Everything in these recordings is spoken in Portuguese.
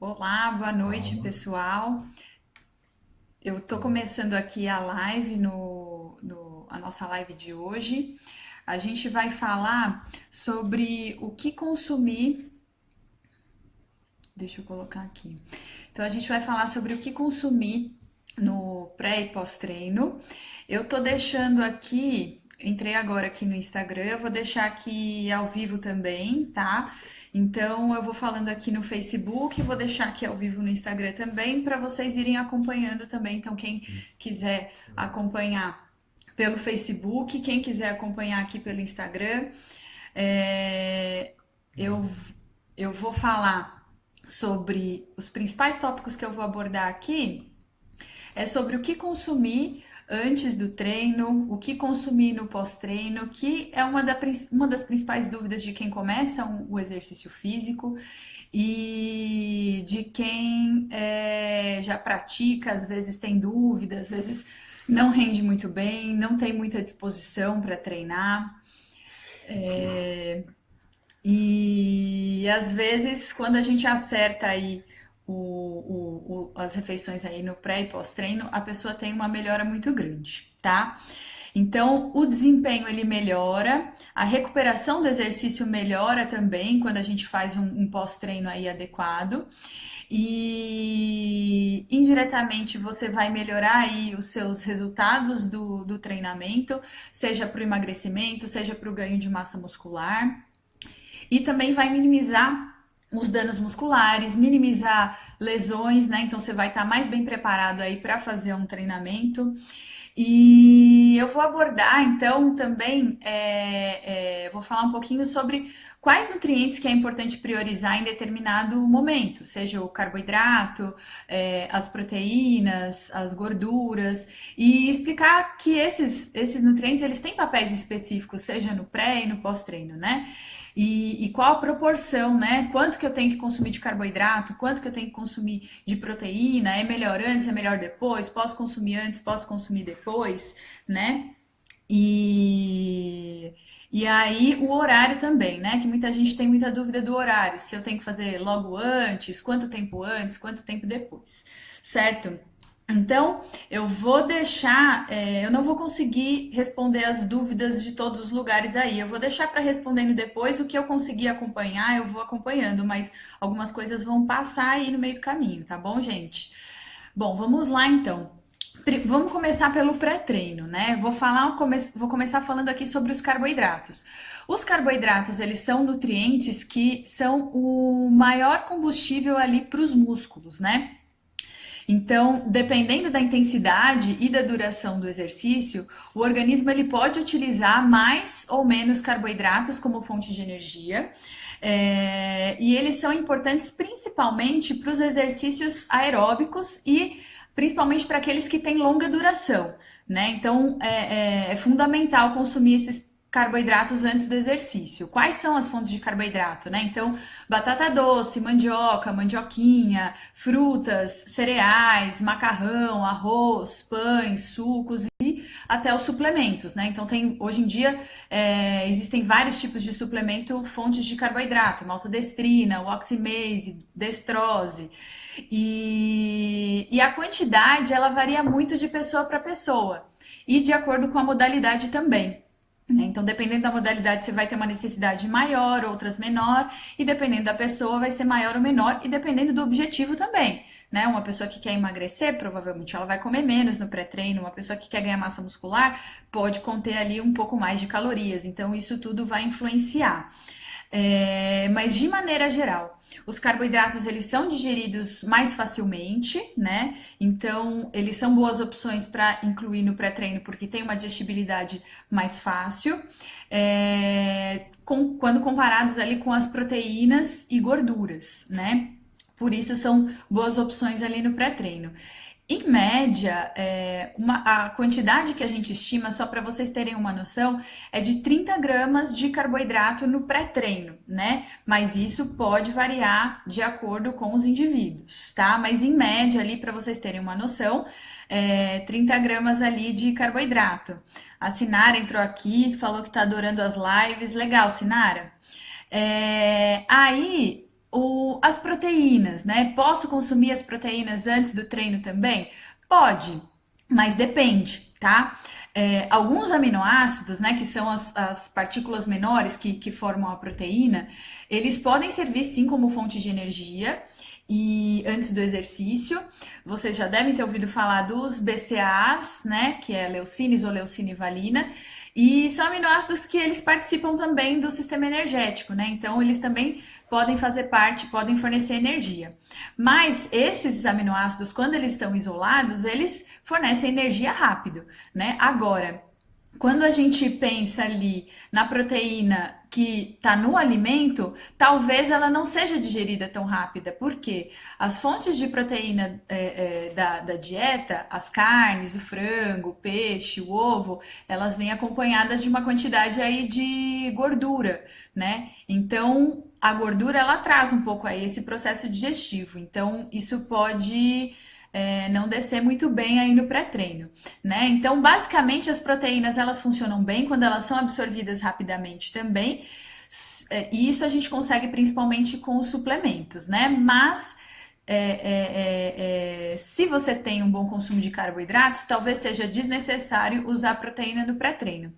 Olá, boa noite, Alô? pessoal. Eu tô começando aqui a live a nossa live de hoje. A gente vai falar sobre o que consumir. Deixa eu colocar aqui. Então, a gente vai falar sobre o que consumir no pré e pós-treino. Eu tô deixando aqui, entrei agora aqui no Instagram, eu vou deixar aqui ao vivo também, tá? Então, eu vou falando aqui no Facebook, vou deixar aqui ao vivo no Instagram também, para vocês irem acompanhando também. Então, quem quiser acompanhar pelo Facebook, quem quiser acompanhar aqui pelo Instagram, é, eu, eu vou falar sobre os principais tópicos que eu vou abordar aqui é sobre o que consumir antes do treino, o que consumir no pós-treino, que é uma das principais dúvidas de quem começa o exercício físico e de quem já pratica, às vezes tem dúvidas, às vezes não rende muito bem, não tem muita disposição para treinar. E às vezes, quando a gente acerta aí as refeições aí no pré e pós-treino, a pessoa tem uma melhora muito grande, tá? Então, o desempenho ele melhora, a recuperação do exercício melhora também quando a gente faz um pós-treino aí adequado. E indiretamente você vai melhorar aí os seus resultados do treinamento, seja para o emagrecimento, seja para o ganho de massa muscular. E também vai minimizar os danos musculares, minimizar lesões, né? Então você vai estar mais bem preparado aí para fazer um treinamento. E eu vou abordar então também, vou falar um pouquinho sobre quais nutrientes que é importante priorizar em determinado momento, seja o carboidrato, as proteínas, as gorduras, e explicar que esses nutrientes eles têm papéis específicos, seja no pré e no pós-treino, né? E qual a proporção, né? Quanto que eu tenho que consumir de carboidrato, quanto que eu tenho que consumir de proteína, é melhor antes, é melhor depois, posso consumir antes, posso consumir depois, né? E, e aí o horário também, né? Que muita gente tem muita dúvida do horário, se eu tenho que fazer logo antes, quanto tempo depois, certo? Então, eu vou deixar, eu não vou conseguir responder as dúvidas de todos os lugares aí. Eu vou deixar para respondendo depois. O que eu conseguir acompanhar, eu vou acompanhando, mas algumas coisas vão passar aí no meio do caminho, tá bom, gente? Bom, vamos lá então. Vamos começar pelo pré-treino, né? Vou começar falando aqui sobre os carboidratos. Os carboidratos, eles são nutrientes que são o maior combustível ali para os músculos, né? Então, dependendo da intensidade e da duração do exercício, o organismo ele pode utilizar mais ou menos carboidratos como fonte de energia. E eles são importantes principalmente para os exercícios aeróbicos e principalmente para aqueles que têm longa duração, né? Então é fundamental consumir esses carboidratos antes do exercício. Quais são as fontes de carboidrato, né? Então, batata doce, mandioca, mandioquinha, frutas, cereais, macarrão, arroz, pães, sucos e até os suplementos, né? Então tem hoje em dia existem vários tipos de suplemento, fontes de carboidrato, maltodestrina, oximase, destrose e a quantidade ela varia muito de pessoa para pessoa e de acordo com a modalidade também. Né? Então, dependendo da modalidade, você vai ter uma necessidade maior, outras menor, e dependendo da pessoa, vai ser maior ou menor, e dependendo do objetivo também. Né? Uma pessoa que quer emagrecer, provavelmente ela vai comer menos no pré-treino. Uma pessoa que quer ganhar massa muscular pode conter ali um pouco mais de calorias. Então, isso tudo vai influenciar. Mas de maneira geral, os carboidratos eles são digeridos mais facilmente, né? Então eles são boas opções para incluir no pré-treino porque tem uma digestibilidade mais fácil, quando comparados ali com as proteínas e gorduras, né? Por isso são boas opções ali no pré-treino. Em média, a quantidade que a gente estima, só para vocês terem uma noção, é de 30 gramas de carboidrato no pré-treino, né? Mas isso pode variar de acordo com os indivíduos, tá? Mas em média, ali, para vocês terem uma noção, 30 gramas ali de carboidrato. A Sinara entrou aqui, falou que tá adorando as lives. Legal, Sinara. Aí As proteínas, né? Posso consumir as proteínas antes do treino também? Pode, mas depende, tá? Alguns aminoácidos, né, que são as partículas menores que formam a proteína, eles podem servir sim como fonte de energia e antes do exercício. Vocês já devem ter ouvido falar dos BCAAs, né, que é leucina, isoleucina e valina, e são aminoácidos que eles participam também do sistema energético, né? Então eles também podem fazer parte, podem fornecer energia. Mas esses aminoácidos, quando eles estão isolados, eles fornecem energia rápido, né? Agora, quando a gente pensa ali na proteína que está no alimento, talvez ela não seja digerida tão rápida, porque as fontes de proteína da dieta, as carnes, o frango, o peixe, o ovo, elas vêm acompanhadas de uma quantidade aí de gordura, né? Então, a gordura ela traz um pouco aí esse processo digestivo. Então, isso pode não descer muito bem aí no pré-treino, né? Então, basicamente, as proteínas elas funcionam bem quando elas são absorvidas rapidamente também. E isso a gente consegue principalmente com os suplementos, né? Mas se você tem um bom consumo de carboidratos, talvez seja desnecessário usar proteína no pré-treino.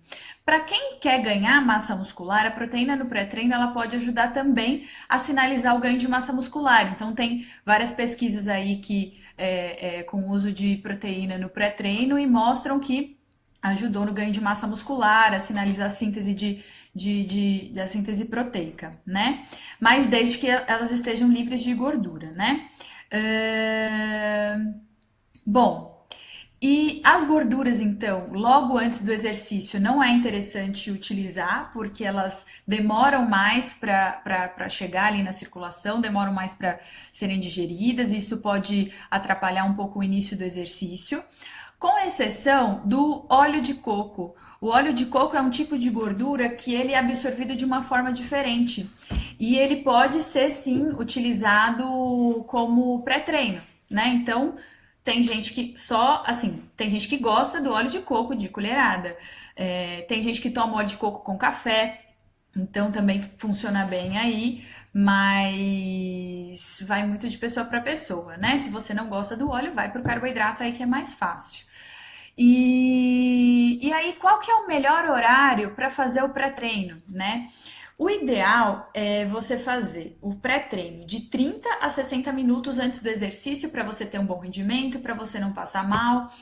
Para quem quer ganhar massa muscular, a proteína no pré-treino ela pode ajudar também a sinalizar o ganho de massa muscular. Então tem várias pesquisas aí que com o uso de proteína no pré-treino e mostram que ajudou no ganho de massa muscular, a sinalizar a síntese da síntese proteica, né? Mas desde que elas estejam livres de gordura, né? Bom, e as gorduras, então, logo antes do exercício, não é interessante utilizar, porque elas demoram mais para chegar ali na circulação, demoram mais para serem digeridas, e isso pode atrapalhar um pouco o início do exercício. Com exceção do óleo de coco. O óleo de coco é um tipo de gordura que ele é absorvido de uma forma diferente. E ele pode ser, sim, utilizado como pré-treino, né? Então, tem gente que tem gente que gosta do óleo de coco de colherada. Tem gente que toma óleo de coco com café. Então, também funciona bem aí, mas vai muito de pessoa para pessoa, né? Se você não gosta do óleo, vai para o carboidrato aí que é mais fácil. E aí, qual que é o melhor horário para fazer o pré-treino, né? O ideal é você fazer o pré-treino de 30 a 60 minutos antes do exercício para você ter um bom rendimento, para você não passar mal.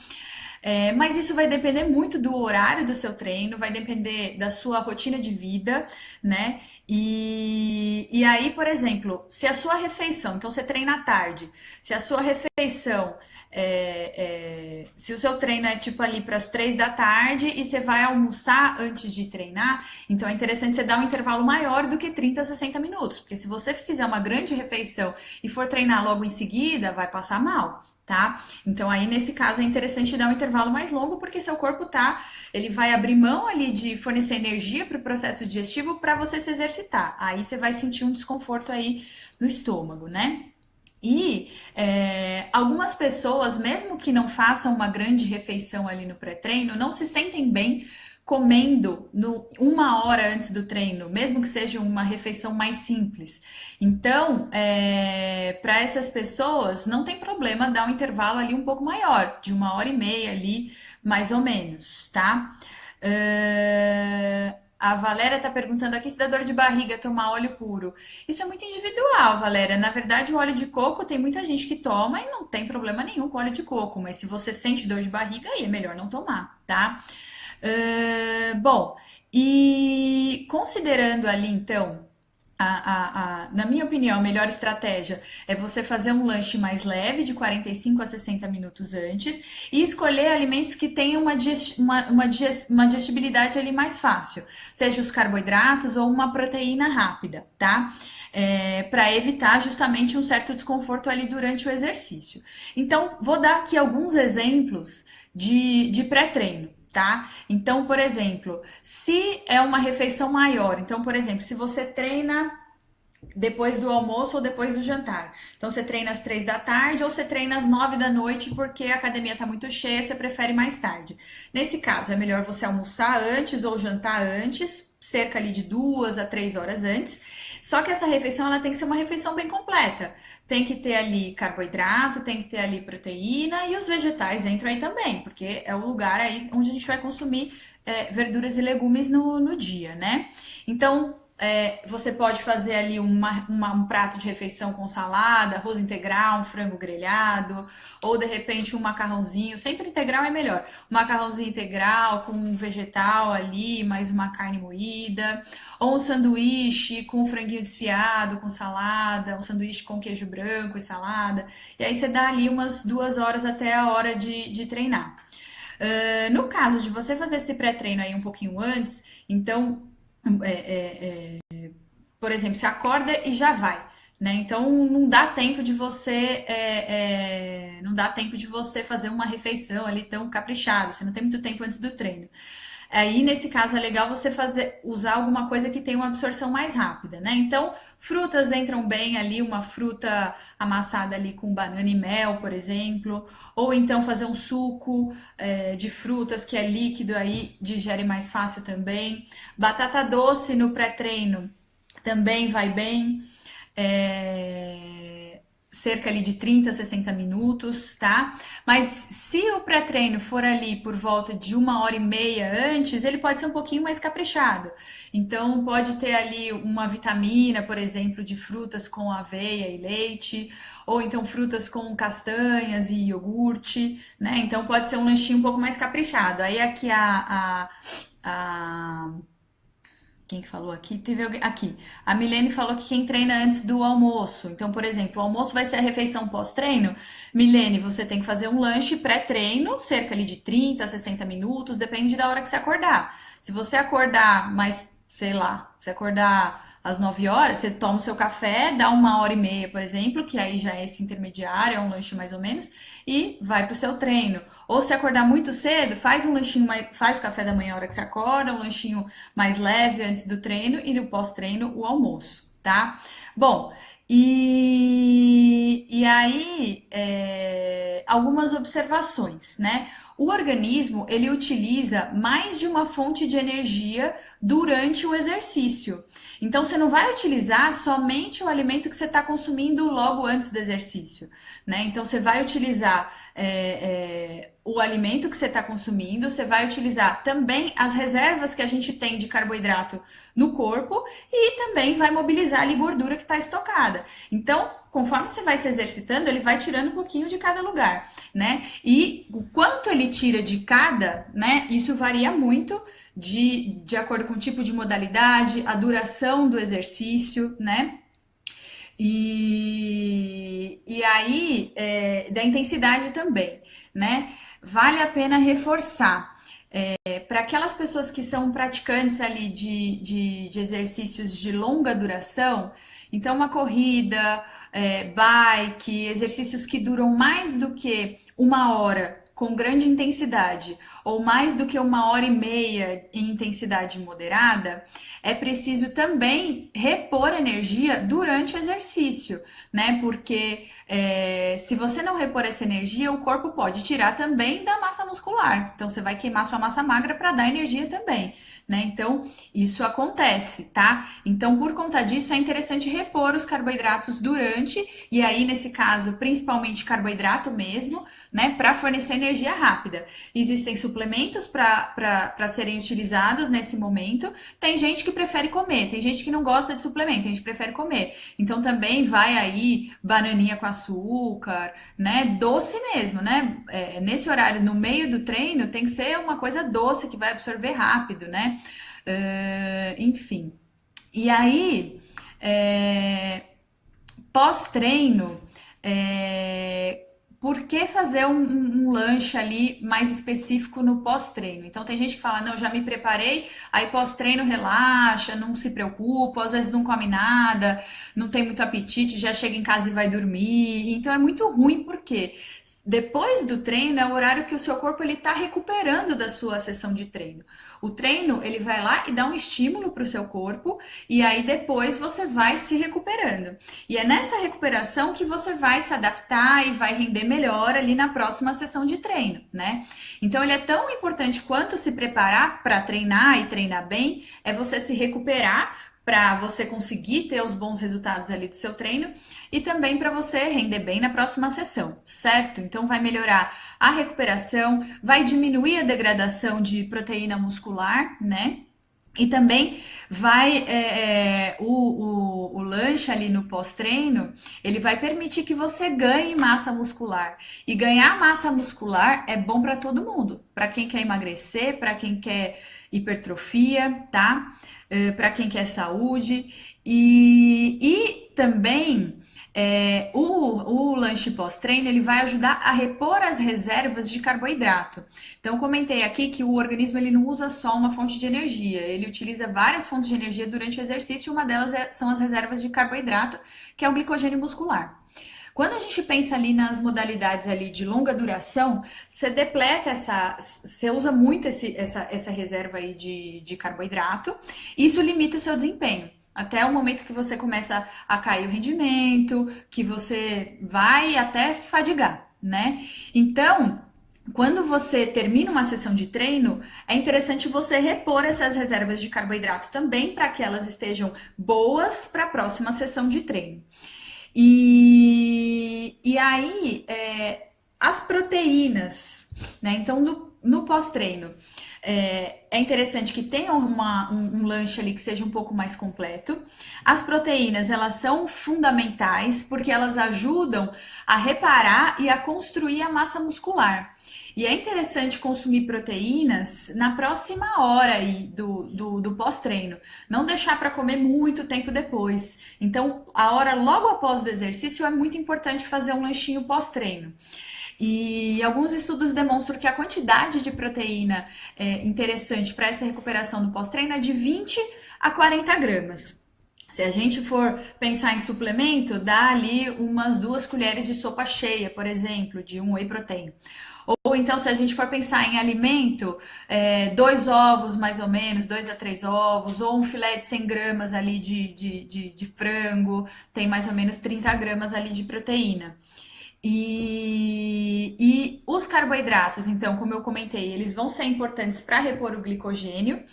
Mas isso vai depender muito do horário do seu treino, vai depender da sua rotina de vida, né? E aí, por exemplo, se a sua refeição, então você treina à tarde, se a sua refeição, se o seu treino é tipo ali para as 3 da tarde e você vai almoçar antes de treinar, então é interessante você dar um intervalo maior do que 30 a 60 minutos, porque se você fizer uma grande refeição e for treinar logo em seguida, vai passar mal. Tá? Então aí nesse caso é interessante dar um intervalo mais longo porque seu corpo ele vai abrir mão ali de fornecer energia para o processo digestivo para você se exercitar. Aí você vai sentir um desconforto aí no estômago, né? E algumas pessoas, mesmo que não façam uma grande refeição ali no pré-treino, não se sentem bem comendo 1 hora antes do treino, mesmo que seja uma refeição mais simples. Então, para essas pessoas, não tem problema dar um intervalo ali um pouco maior, de 1 hora e meia ali, mais ou menos, tá? A Valéria tá perguntando aqui se dá dor de barriga tomar óleo puro. Isso é muito individual, Valéria. Na verdade, o óleo de coco tem muita gente que toma e não tem problema nenhum com óleo de coco. Mas se você sente dor de barriga, aí é melhor não tomar, tá? Bom, e considerando ali então na minha opinião, a melhor estratégia é você fazer um lanche mais leve, de 45 a 60 minutos antes, e escolher alimentos que tenham uma digestibilidade ali mais fácil, seja os carboidratos ou uma proteína rápida, tá? Para evitar justamente um certo desconforto ali durante o exercício. Então, vou dar aqui alguns exemplos de pré-treino. Tá? Então, por exemplo, se é uma refeição maior, então, por exemplo, se você treina depois do almoço ou depois do jantar, então você treina às 3 da tarde ou você treina às 9 da noite porque a academia tá muito cheia, você prefere mais tarde. Nesse caso, é melhor você almoçar antes ou jantar antes, cerca ali de 2 a 3 horas antes. Só que essa refeição ela tem que ser uma refeição bem completa. Tem que ter ali carboidrato, tem que ter ali proteína e os vegetais entram aí também, porque é o lugar aí onde a gente vai consumir verduras e legumes no dia, né? Então, você pode fazer ali um prato de refeição com salada, arroz integral, um frango grelhado, ou de repente um macarrãozinho, sempre integral é melhor. Um macarrãozinho integral com um vegetal ali, mais uma carne moída, ou um sanduíche com um franguinho desfiado, com salada, um sanduíche com queijo branco e salada. E aí você dá ali umas 2 horas até a hora de treinar. No caso de você fazer esse pré-treino aí um pouquinho antes, então por exemplo, você acorda e já vai, né? Então não dá tempo de você não dá tempo de você fazer uma refeição ali tão caprichada. Você não tem muito tempo antes do treino. Aí, nesse caso, é legal você usar alguma coisa que tenha uma absorção mais rápida, né? Então, frutas entram bem ali, uma fruta amassada ali com banana e mel, por exemplo, ou então fazer um suco de frutas que é líquido aí, digere mais fácil também. Batata doce no pré-treino também vai bem. Cerca ali de 30 a 60 minutos, tá? Mas se o pré-treino for ali por volta de 1 hora e meia antes, ele pode ser um pouquinho mais caprichado. Então, pode ter ali uma vitamina, por exemplo, de frutas com aveia e leite, ou então frutas com castanhas e iogurte, né? Então, pode ser um lanchinho um pouco mais caprichado. Aí, aqui a quem que falou aqui? Teve alguém aqui. A Milene falou que quem treina antes do almoço. Então, por exemplo, o almoço vai ser a refeição pós-treino. Milene, você tem que fazer um lanche pré-treino, cerca ali de 30 a 60 minutos, depende da hora que você acordar. Se você acordar mais, sei lá, se acordar às 9 horas, você toma o seu café, dá 1 hora e meia, por exemplo, que aí já é esse intermediário, é um lanche mais ou menos, e vai pro seu treino. Ou se acordar muito cedo, faz um lanchinho, faz o café da manhã a hora que você acorda, um lanchinho mais leve antes do treino e no pós-treino o almoço, tá? Bom, e aí algumas observações, né? O organismo ele utiliza mais de uma fonte de energia durante o exercício. Então você não vai utilizar somente o alimento que você está consumindo logo antes do exercício, né? Então você vai utilizar o alimento que você está consumindo, você vai utilizar também as reservas que a gente tem de carboidrato no corpo e também vai mobilizar ali gordura que está estocada. Então, conforme você vai se exercitando, ele vai tirando um pouquinho de cada lugar, né? E o quanto ele tira de cada, né? Isso varia muito de acordo com o tipo de modalidade, a duração do exercício, né? E aí, da intensidade também, né? Vale a pena reforçar. Para aquelas pessoas que são praticantes ali de exercícios de longa duração, então uma corrida, bike, exercícios que duram mais do que 1 hora com grande intensidade, ou mais do que 1 hora e meia em intensidade moderada, é preciso também repor energia durante o exercício, né? Porque se você não repor essa energia, o corpo pode tirar também da massa muscular. Então você vai queimar sua massa magra para dar energia também, né? Então isso acontece, tá? Então por conta disso é interessante repor os carboidratos durante, e aí nesse caso principalmente carboidrato mesmo, né? Para fornecer energia rápida. Existem suplementos para serem utilizados nesse momento. Tem gente que prefere comer, tem gente que não gosta de suplemento, tem gente que prefere comer. Então também vai aí bananinha com açúcar, né? Doce mesmo, né? Nesse horário, no meio do treino, tem que ser uma coisa doce que vai absorver rápido, né? Enfim. E aí, pós-treino, por que fazer um lanche ali mais específico no pós-treino? Então tem gente que fala, não, já me preparei, aí pós-treino relaxa, não se preocupa, às vezes não come nada, não tem muito apetite, já chega em casa e vai dormir. Então é muito ruim porque depois do treino é o horário que o seu corpo ele está recuperando da sua sessão de treino. O treino ele vai lá e dá um estímulo para o seu corpo e aí depois você vai se recuperando. E é nessa recuperação que você vai se adaptar e vai render melhor ali na próxima sessão de treino, né? Então ele é tão importante quanto se preparar para treinar e treinar bem, é você se recuperar para você conseguir ter os bons resultados ali do seu treino e também para você render bem na próxima sessão, certo? Então vai melhorar a recuperação, vai diminuir a degradação de proteína muscular, né? E também vai o lanche ali no pós-treino, ele vai permitir que você ganhe massa muscular. E ganhar massa muscular é bom para todo mundo. Para quem quer emagrecer, para quem quer hipertrofia, tá? Para quem quer saúde. E também o lanche pós-treino ele vai ajudar a repor as reservas de carboidrato. Então, comentei aqui que o organismo ele não usa só uma fonte de energia, ele utiliza várias fontes de energia durante o exercício e uma delas são as reservas de carboidrato, que é o glicogênio muscular. Quando a gente pensa ali nas modalidades ali de longa duração, você depleta você usa muito essa reserva aí de carboidrato, e isso limita o seu desempenho. Até o momento que você começa a cair o rendimento, que você vai até fadigar, né? Então, quando você termina uma sessão de treino, é interessante você repor essas reservas de carboidrato também para que elas estejam boas para a próxima sessão de treino. E aí, as proteínas, né? Então, no pós-treino, é interessante que tenha um lanche ali que seja um pouco mais completo. As proteínas, elas são fundamentais porque elas ajudam a reparar e a construir a massa muscular. E é interessante consumir proteínas na próxima hora aí do pós-treino. Não deixar para comer muito tempo depois. Então, a hora logo após o exercício é muito importante fazer um lanchinho pós-treino. E alguns estudos demonstram que a quantidade de proteína interessante para essa recuperação do pós-treino é de 20 a 40 gramas. Se a gente for pensar em suplemento, dá ali umas 2 colheres de sopa cheia, por exemplo, de um whey protein. Ou então, se a gente for pensar em alimento, 2 ovos mais ou menos, 2 a 3 ovos, ou um filé de 100 gramas ali de frango, tem mais ou menos 30 gramas ali de proteína. E os carboidratos, então, como eu comentei, eles vão ser importantes para repor o glicogênio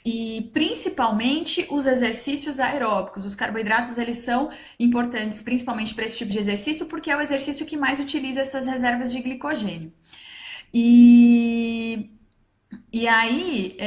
e principalmente os exercícios aeróbicos. Os carboidratos, eles são importantes principalmente para esse tipo de exercício porque é o exercício que mais utiliza essas reservas de glicogênio. E aí,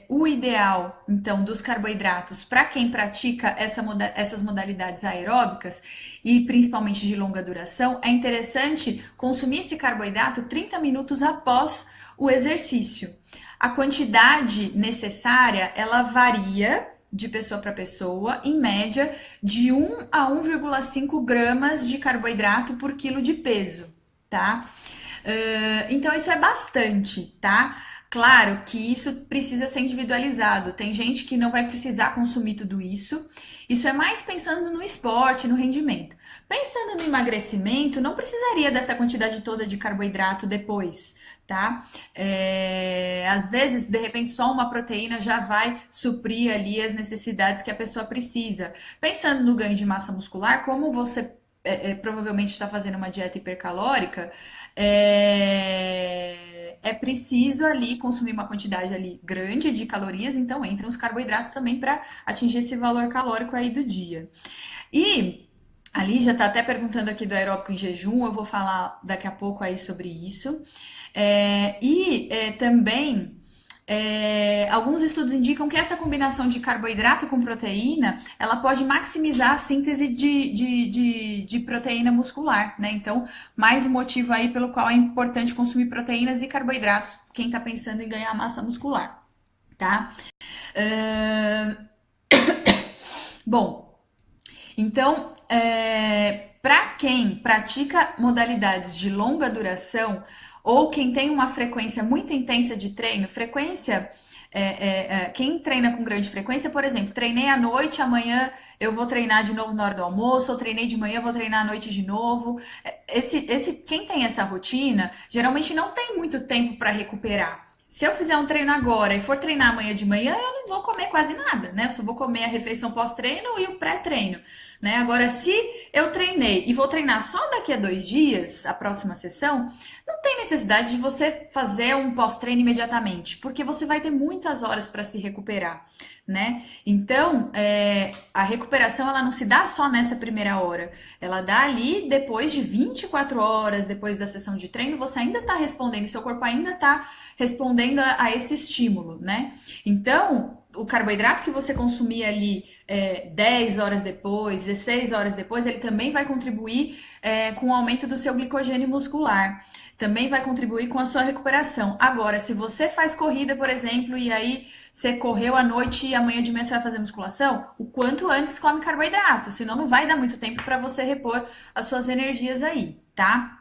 o ideal, então, dos carboidratos para quem pratica essas modalidades aeróbicas e principalmente de longa duração, é interessante consumir esse carboidrato 30 minutos após o exercício. A quantidade necessária, ela varia de pessoa para pessoa, em média, de 1 a 1,5 gramas de carboidrato por quilo de peso, tá? Então, isso é bastante, tá? Claro que isso precisa ser individualizado. Tem gente que não vai precisar consumir tudo isso. Isso é mais pensando no esporte, no rendimento. Pensando no emagrecimento, não precisaria dessa quantidade toda de carboidrato depois, tá? Às vezes, de repente, só uma proteína já vai suprir ali as necessidades que a pessoa precisa. Pensando no ganho de massa muscular, como você provavelmente está fazendo uma dieta hipercalórica, é preciso ali consumir uma quantidade ali grande de calorias, então entram os carboidratos também para atingir esse valor calórico aí do dia. E a Lígia está até perguntando aqui do aeróbico em jejum, eu vou falar daqui a pouco aí sobre isso. Também alguns estudos indicam que essa combinação de carboidrato com proteína, ela pode maximizar a síntese de proteína muscular, né? Então, mais um motivo aí pelo qual é importante consumir proteínas e carboidratos, quem está pensando em ganhar massa muscular, tá? Bom, então, para quem pratica modalidades de longa duração, ou quem tem uma frequência muito intensa de treino, quem treina com grande frequência, por exemplo, treinei à noite, amanhã eu vou treinar de novo na hora do almoço, ou treinei de manhã, vou treinar à noite de novo. Quem tem essa rotina, geralmente não tem muito tempo para recuperar. Se eu fizer um treino agora e for treinar amanhã de manhã, eu não vou comer quase nada, né? Eu só vou comer a refeição pós-treino e o pré-treino, né? Agora, se eu treinei e vou treinar só daqui a 2 dias, a próxima sessão, não tem necessidade de você fazer um pós-treino imediatamente, porque você vai ter muitas horas para se recuperar, né? Então, a recuperação ela não se dá só nessa primeira hora, ela dá ali depois de 24 horas, depois da sessão de treino, você ainda tá respondendo, seu corpo ainda tá respondendo a esse estímulo, né? Então, o carboidrato que você consumir ali 10 horas depois, 16 horas depois, ele também vai contribuir com o aumento do seu glicogênio muscular. Também vai contribuir com a sua recuperação. Agora, se você faz corrida, por exemplo, e aí você correu à noite e amanhã de manhã você vai fazer musculação, o quanto antes come carboidrato, senão não vai dar muito tempo para você repor as suas energias aí, tá?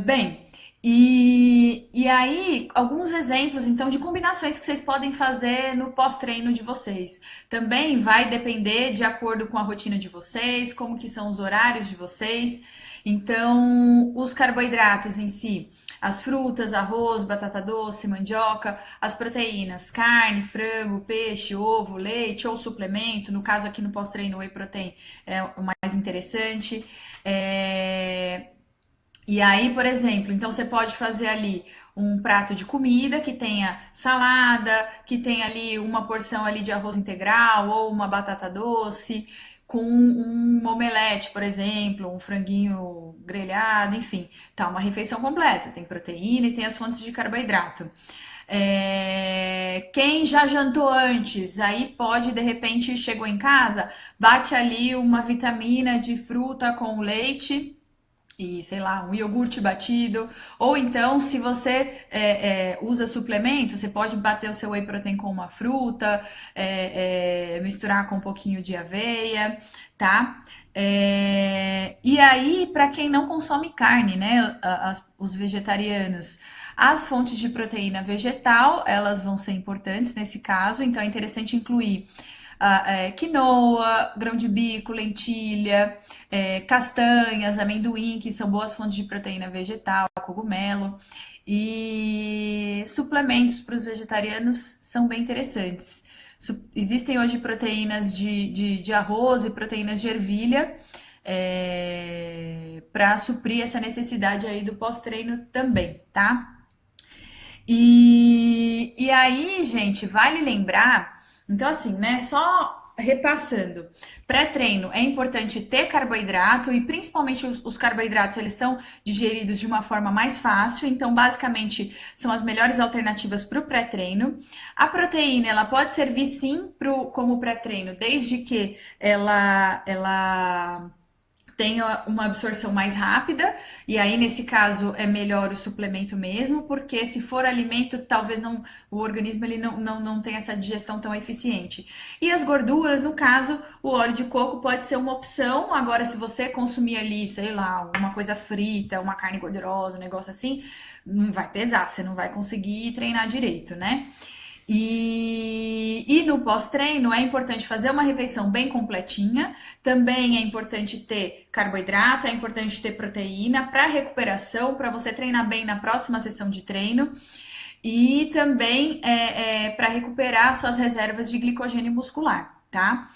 Bem, e aí, alguns exemplos, então, de combinações que vocês podem fazer no pós-treino de vocês. Também vai depender de acordo com a rotina de vocês, como que são os horários de vocês. Então, os carboidratos em si, as frutas, arroz, batata doce, mandioca, as proteínas, carne, frango, peixe, ovo, leite ou suplemento. No caso aqui no pós-treino, whey protein é o mais interessante. E aí, por exemplo, então você pode fazer ali um prato de comida que tenha salada, que tenha ali uma porção ali de arroz integral ou uma batata doce, com um omelete, por exemplo, um franguinho grelhado, enfim, tá uma refeição completa. Tem proteína e tem as fontes de carboidrato. Quem já jantou antes, aí pode, de repente, chegou em casa, bate ali uma vitamina de fruta com leite e, sei lá, um iogurte batido. Ou então, se você usa suplemento, você pode bater o seu whey protein com uma fruta, misturar com um pouquinho de aveia, tá? E aí, para quem não consome carne, né, os vegetarianos, as fontes de proteína vegetal, elas vão ser importantes nesse caso, então é interessante incluir quinoa, grão de bico, lentilha, castanhas, amendoim, que são boas fontes de proteína vegetal, cogumelo. E suplementos para os vegetarianos são bem interessantes. Existem hoje proteínas de arroz e proteínas de ervilha para suprir essa necessidade aí do pós-treino também, tá? E aí, gente, vale lembrar, então assim, né, só repassando, pré-treino é importante ter carboidrato e principalmente os carboidratos, eles são digeridos de uma forma mais fácil, então basicamente são as melhores alternativas para o pré-treino. A proteína, ela pode servir sim como pré-treino, desde que ela tenha uma absorção mais rápida, e aí nesse caso é melhor o suplemento mesmo, porque se for alimento, talvez não, o organismo ele não tenha essa digestão tão eficiente. E as gorduras, no caso, o óleo de coco pode ser uma opção. Agora, se você consumir ali, sei lá, alguma coisa frita, uma carne gordurosa, um negócio assim, não vai pesar, você não vai conseguir treinar direito, né? E no pós-treino é importante fazer uma refeição bem completinha. Também é importante ter carboidrato, é importante ter proteína para recuperação, para você treinar bem na próxima sessão de treino. E também para recuperar suas reservas de glicogênio muscular, tá?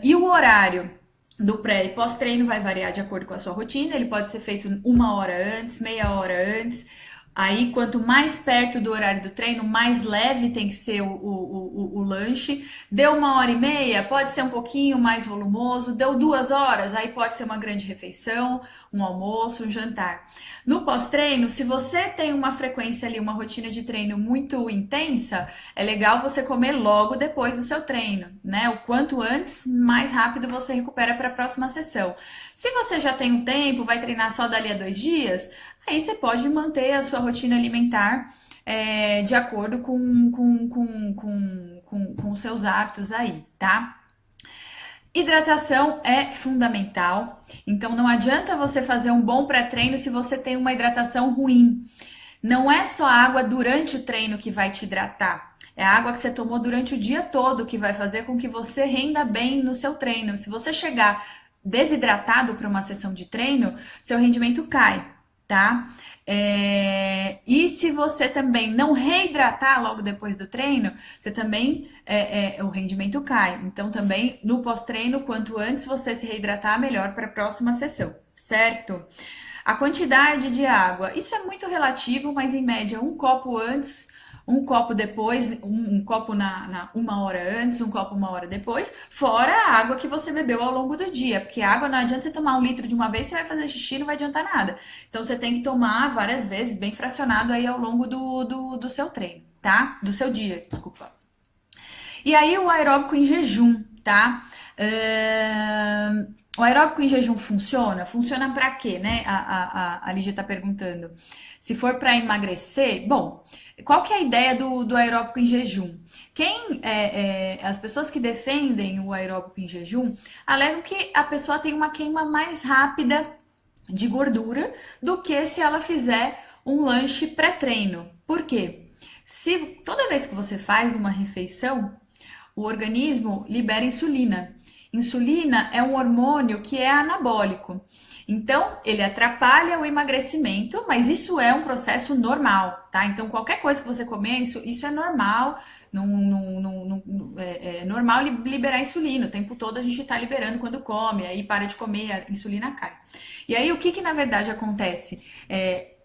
E o horário do pré e pós-treino vai variar de acordo com a sua rotina. Ele pode ser feito 1 hora antes, meia hora antes. Aí, quanto mais perto do horário do treino, mais leve tem que ser o lanche. Deu 1 hora e meia, pode ser um pouquinho mais volumoso. Deu 2 horas, aí pode ser uma grande refeição, um almoço, um jantar. No pós-treino, se você tem uma frequência ali, uma rotina de treino muito intensa, é legal você comer logo depois do seu treino, né? O quanto antes, mais rápido você recupera para a próxima sessão. Se você já tem um tempo, vai treinar só dali a 2 dias, aí você pode manter a sua rotina alimentar de acordo com os seus hábitos aí, tá? Hidratação é fundamental, então não adianta você fazer um bom pré-treino se você tem uma hidratação ruim. Não é só a água durante o treino que vai te hidratar, é a água que você tomou durante o dia todo que vai fazer com que você renda bem no seu treino. Se você chegar desidratado para uma sessão de treino, seu rendimento cai, tá? E se você também não reidratar logo depois do treino, você também o rendimento cai. Então também no pós-treino, quanto antes você se reidratar, melhor para a próxima sessão, certo? A quantidade de água, isso é muito relativo, mas em média 1 copo antes um copo depois, um copo uma hora antes, um copo uma hora depois, fora a água que você bebeu ao longo do dia, porque a água não adianta você tomar 1 litro de uma vez, você vai fazer xixi, não vai adiantar nada. Então você tem que tomar várias vezes, bem fracionado aí ao longo do seu treino, tá? Do seu dia, desculpa. E aí o aeróbico em jejum, tá? O aeróbico em jejum funciona? Funciona pra quê, né? A Lígia tá perguntando. Se for pra emagrecer, bom, qual que é a ideia do aeróbico em jejum? As pessoas que defendem o aeróbico em jejum alegam que a pessoa tem uma queima mais rápida de gordura do que se ela fizer um lanche pré-treino. Por quê? Se toda vez que você faz uma refeição, o organismo libera insulina. Insulina é um hormônio que é anabólico. Então, ele atrapalha o emagrecimento, mas isso é um processo normal, tá? Então, qualquer coisa que você comer, isso é normal. É normal liberar insulina. O tempo todo a gente está liberando quando come, aí para de comer, a insulina cai. E aí, o que na verdade acontece?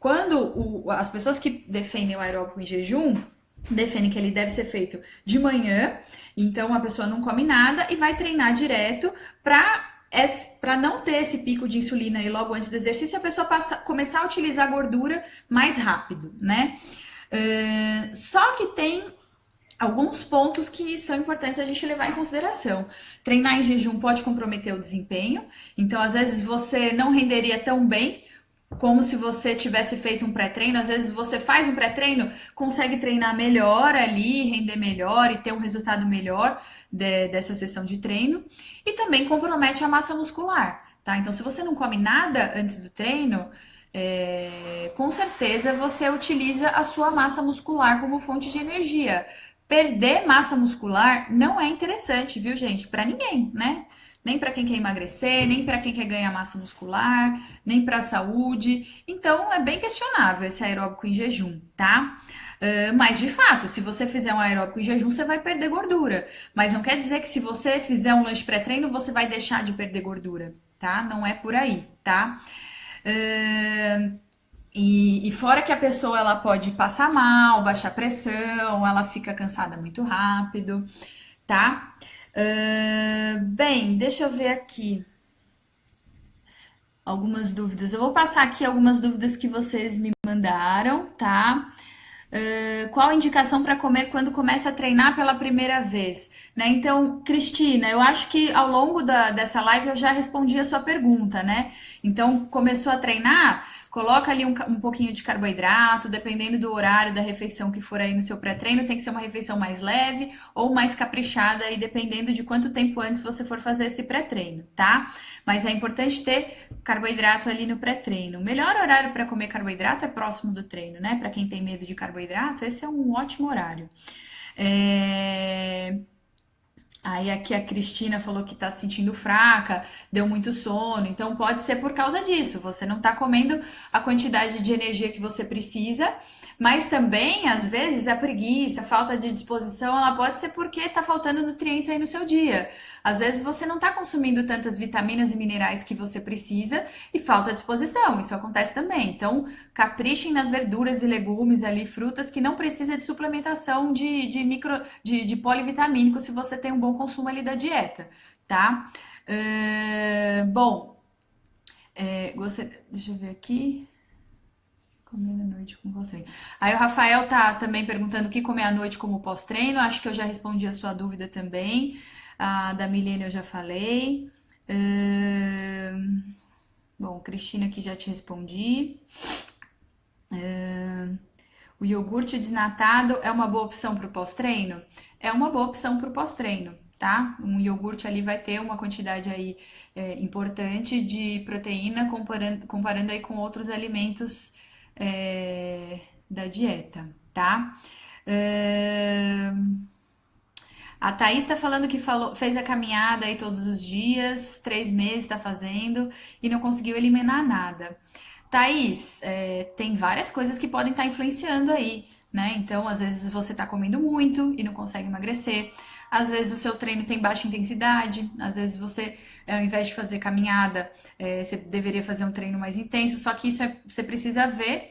Quando as pessoas que defendem o aeróbico em jejum, defendem que ele deve ser feito de manhã, então a pessoa não come nada e vai treinar direto para não ter esse pico de insulina aí logo antes do exercício, a pessoa começar a utilizar a gordura mais rápido, né? Só que tem alguns pontos que são importantes a gente levar em consideração. Treinar em jejum pode comprometer o desempenho, então às vezes você não renderia tão bem como se você tivesse feito um pré-treino. Às vezes você faz um pré-treino, consegue treinar melhor ali, render melhor e ter um resultado melhor dessa sessão de treino. E também compromete a massa muscular, tá? Então, se você não come nada antes do treino, com certeza você utiliza a sua massa muscular como fonte de energia. Perder massa muscular não é interessante, viu, gente? Pra ninguém, né? Nem para quem quer emagrecer, nem para quem quer ganhar massa muscular, nem para a saúde. Então, é bem questionável esse aeróbico em jejum, tá? Mas, de fato, se você fizer um aeróbico em jejum, você vai perder gordura. Mas não quer dizer que se você fizer um lanche pré-treino, você vai deixar de perder gordura, tá? Não é por aí, tá? E fora que a pessoa ela pode passar mal, baixar pressão, ela fica cansada muito rápido, tá? Bem, deixa eu ver aqui algumas dúvidas. Eu vou passar aqui algumas dúvidas que vocês me mandaram, tá? Qual a indicação para comer quando começa a treinar pela primeira vez? Né? Então, Cristina, eu acho que ao longo dessa live eu já respondi a sua pergunta, né? Então, começou a treinar, coloca ali um pouquinho de carboidrato, dependendo do horário da refeição que for aí no seu pré-treino, tem que ser uma refeição mais leve ou mais caprichada, e dependendo de quanto tempo antes você for fazer esse pré-treino, tá? Mas é importante ter carboidrato ali no pré-treino. O melhor horário para comer carboidrato é próximo do treino, né? Para quem tem medo de carboidrato, esse é um ótimo horário. Aí aqui a Cristina falou que tá se sentindo fraca, deu muito sono, então pode ser por causa disso. Você não tá comendo a quantidade de energia que você precisa, mas também, às vezes, a preguiça, a falta de disposição, ela pode ser porque tá faltando nutrientes aí no seu dia. Às vezes você não tá consumindo tantas vitaminas e minerais que você precisa e falta disposição, isso acontece também. Então, caprichem nas verduras e legumes ali, frutas que não precisa de suplementação de polivitamínico se você tem um bom consumo ali da dieta, tá? Bom, deixa eu ver aqui. Comer à noite com pós-treino. Aí o Rafael tá também perguntando o que comer à noite como pós-treino. Acho que eu já respondi a sua dúvida também. A da Milene eu já falei. Bom, Cristina aqui já te respondi. O iogurte desnatado é uma boa opção para o pós-treino? É uma boa opção para o pós-treino, tá? Um iogurte ali vai ter uma quantidade aí importante de proteína comparando aí com outros alimentos da dieta, tá? A Thaís tá falando que fez a caminhada aí todos os dias, 3 meses tá fazendo e não conseguiu eliminar nada. Thaís, tem várias coisas que podem estar influenciando aí, né? Então, às vezes você tá comendo muito e não consegue emagrecer. Às vezes o seu treino tem baixa intensidade, às vezes você, ao invés de fazer caminhada, você deveria fazer um treino mais intenso, só que isso você precisa ver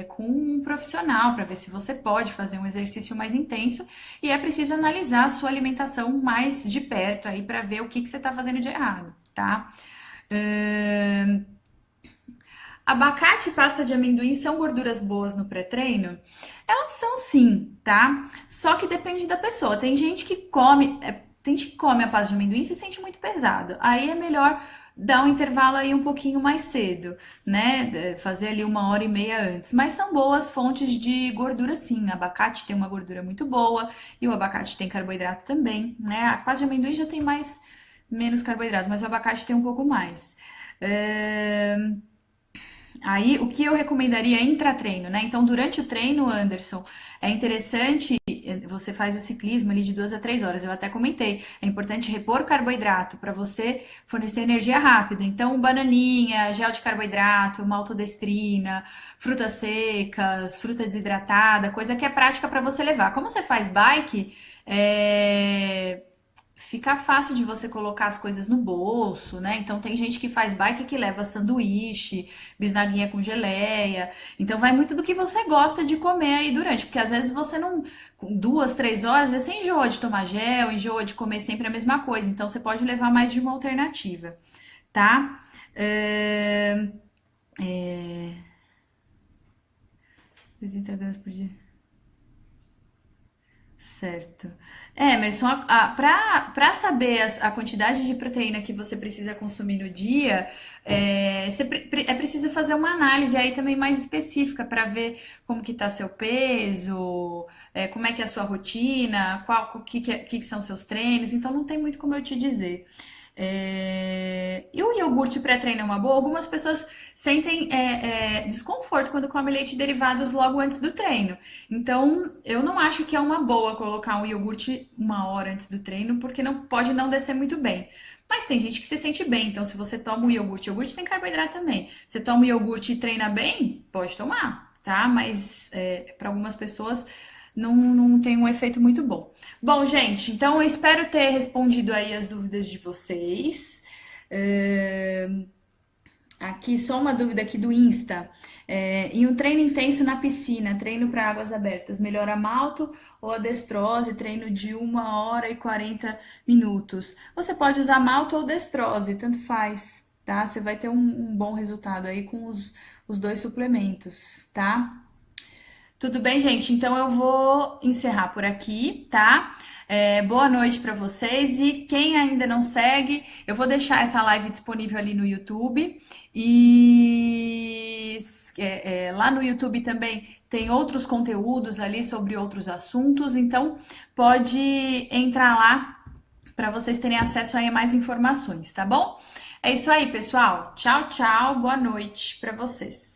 com um profissional para ver se você pode fazer um exercício mais intenso e é preciso analisar a sua alimentação mais de perto aí para ver o que você está fazendo de errado, tá? Abacate e pasta de amendoim são gorduras boas no pré-treino? Elas são sim, tá? Só que depende da pessoa. Tem gente que come, a pasta de amendoim e se sente muito pesado. Aí é melhor dar um intervalo aí um pouquinho mais cedo, né? Fazer ali 1h30 antes. Mas são boas fontes de gordura sim. Abacate tem uma gordura muito boa e o abacate tem carboidrato também, né? A pasta de amendoim já tem menos carboidrato, mas o abacate tem um pouco mais. Aí, o que eu recomendaria intra-treino, né? Então, durante o treino, Anderson, é interessante, você faz o ciclismo ali de 2 a 3 horas, eu até comentei, é importante repor carboidrato para você fornecer energia rápida. Então, bananinha, gel de carboidrato, maltodestrina, frutas secas, fruta desidratada, coisa que é prática para você levar. Como você faz bike, fica fácil de você colocar as coisas no bolso, né? Então tem gente que faz bike que leva sanduíche, bisnaguinha com geleia. Então vai muito do que você gosta de comer aí durante, porque às vezes você não, com 2, 3 horas, você enjoa de tomar gel, enjoa de comer sempre a mesma coisa. Então você pode levar mais de uma alternativa, tá? 80 gramas por dia. Certo. Emerson, para saber a quantidade de proteína que você precisa consumir no dia, é preciso fazer uma análise aí também mais específica para ver como que está seu peso, como é que é a sua rotina, que são seus treinos, então não tem muito como eu te dizer. E o iogurte pré-treino é uma boa? Algumas pessoas sentem desconforto quando comem leite derivados logo antes do treino. Então, eu não acho que é uma boa colocar um iogurte 1 hora antes do treino, porque pode não descer muito bem. Mas tem gente que se sente bem, então se você toma o iogurte tem carboidrato também. Você toma o iogurte e treina bem, pode tomar, tá? Mas para algumas pessoas não tem um efeito muito bom. Bom, gente, então eu espero ter respondido aí as dúvidas de vocês. Aqui, só uma dúvida aqui do Insta. Em um treino intenso na piscina, treino para águas abertas, melhora a malto ou a destrose, treino de 1h40 minutos? Você pode usar malto ou destrose, tanto faz, tá? Você vai ter um bom resultado aí com os dois suplementos, tá? Tudo bem, gente? Então eu vou encerrar por aqui, tá? Boa noite para vocês e quem ainda não segue, eu vou deixar essa live disponível ali no YouTube e lá no YouTube também tem outros conteúdos ali sobre outros assuntos, então pode entrar lá para vocês terem acesso aí a mais informações, tá bom? É isso aí, pessoal. Tchau, tchau. Boa noite para vocês.